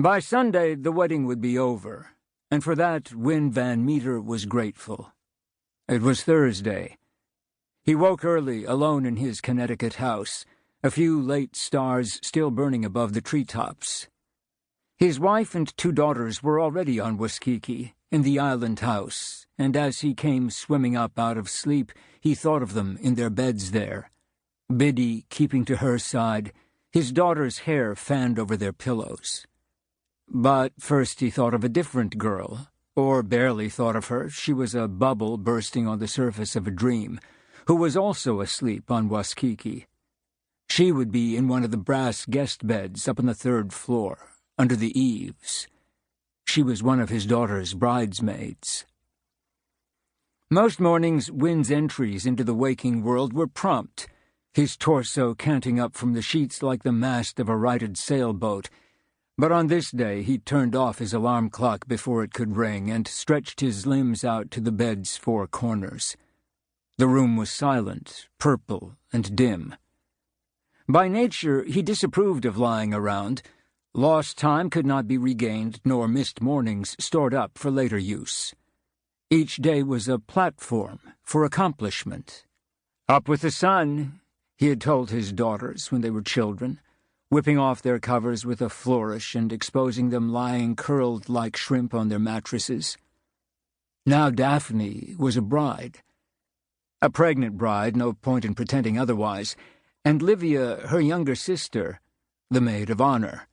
By Sunday, the wedding would be over, and for that Winn Van Meter was grateful. It was Thursday. He woke early, alone in his Connecticut house, a few late stars still burning above the treetops. His wife and 2 daughters were already on Waskeke, in the island house, and as he came swimming up out of sleep, he thought of them in their beds there. Biddy keeping to her side, his daughter's hair fanned over their pillows. But first he thought of a different girl, or barely thought of her. She was a bubble bursting on the surface of a dream, who was also asleep on Waskeke. She would be in one of the brass guest beds up on the 3rd floor, under the eaves. She was one of his daughter's bridesmaids. Most mornings, Winn's entries into the waking world were prompt, his torso canting up from the sheets like the mast of a righted sailboat. But on this day he turned off his alarm clock before it could ring and stretched his limbs out to the bed's 4 corners. The room was silent, purple, and dim. By nature, he disapproved of lying around. Lost time could not be regained, nor missed mornings stored up for later use. Each day was a platform for accomplishment. Up with the sun, he had told his daughters when they were children, whipping off their covers with a flourish and exposing them lying curled like shrimp on their mattresses. Now Daphne was a bride. A pregnant bride, no point in pretending otherwise, and Livia, her younger sister, the maid of honor.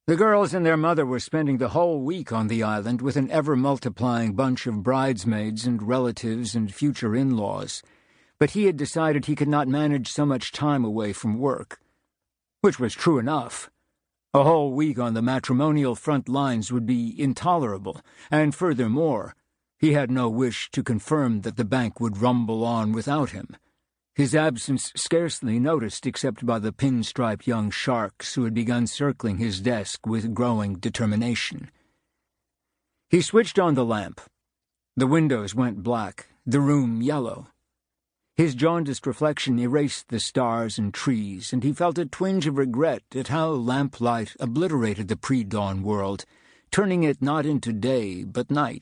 The girls and their mother were spending the whole week on the island with an ever-multiplying bunch of bridesmaids and relatives and future in-laws, but he had decided he could not manage so much time away from work. Which was true enough. A whole week on the matrimonial front lines would be intolerable, and furthermore, he had no wish to confirm that the bank would rumble on without him. His absence scarcely noticed except by the pinstriped young sharks who had begun circling his desk with growing determination. He switched on the lamp. The windows went black, the room yellow. His jaundiced reflection erased the stars and trees, and he felt a twinge of regret at how lamplight obliterated the pre-dawn world, turning it not into day but night.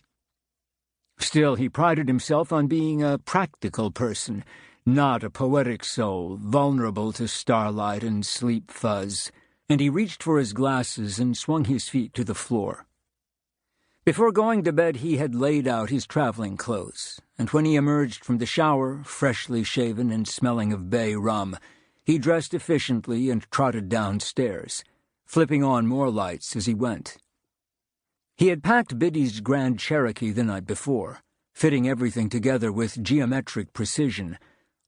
Still, he prided himself on being a practical person, not a poetic soul, vulnerable to starlight and sleep fuzz, and he reached for his glasses and swung his feet to the floor. Before going to bed he had laid out his traveling clothes, and when he emerged from the shower, freshly shaven and smelling of bay rum, he dressed efficiently and trotted downstairs, flipping on more lights as he went. He had packed Biddy's Grand Cherokee the night before, fitting everything together with geometric precision,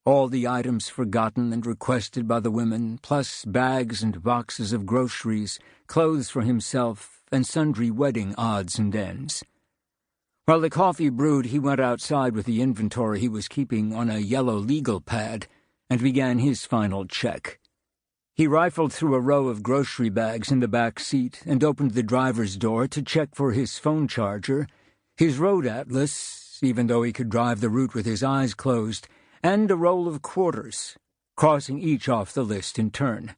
all the items forgotten and requested by the women, plus bags and boxes of groceries, clothes for himself, and sundry wedding odds and ends. While the coffee brewed, he went outside with the inventory he was keeping on a yellow legal pad and began his final check. He rifled through a row of grocery bags in the back seat and opened the driver's door to check for his phone charger, his road atlas, even though he could drive the route with his eyes closed, and a roll of quarters, crossing each off the list in turn.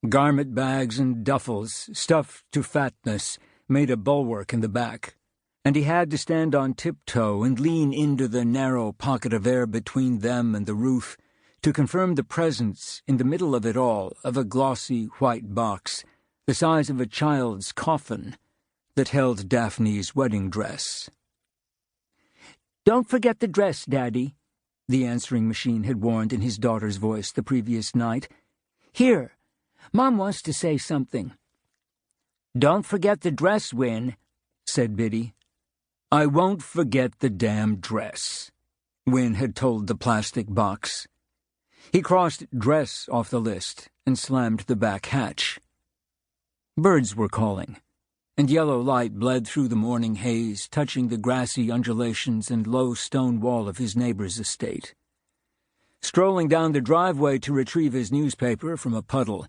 Garment bags and duffels, stuffed to fatness, made a bulwark in the back, and he had to stand on tiptoe and lean into the narrow pocket of air between them and the roof to confirm the presence, in the middle of it all, of a glossy white box, the size of a child's coffin, that held Daphne's wedding dress. "Don't forget the dress, Daddy," the answering machine had warned in his daughter's voice the previous night. "Here, Mom wants to say something." "Don't forget the dress, Winn," said Biddy. "I won't forget the damn dress," Winn had told the plastic box. He crossed dress off the list and slammed the back hatch. Birds were calling, and yellow light bled through the morning haze, touching the grassy undulations and low stone wall of his neighbor's estate. Strolling down the driveway to retrieve his newspaper from a puddle,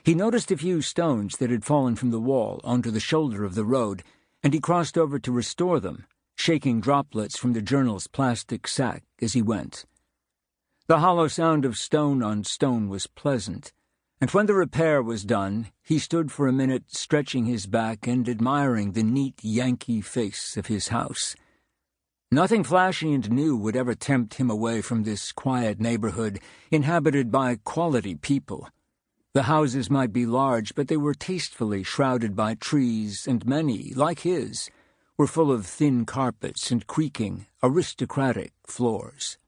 he noticed a few stones that had fallen from the wall onto the shoulder of the road, and he crossed over to restore them, shaking droplets from the journal's plastic sack as he went. The hollow sound of stone on stone was pleasant, and when the repair was done, he stood for a minute stretching his back and admiring the neat Yankee face of his house. Nothing flashy and new would ever tempt him away from this quiet neighborhood inhabited by quality people. The houses might be large, but they were tastefully shrouded by trees, and many, like his, were full of thin carpets and creaking, aristocratic floors.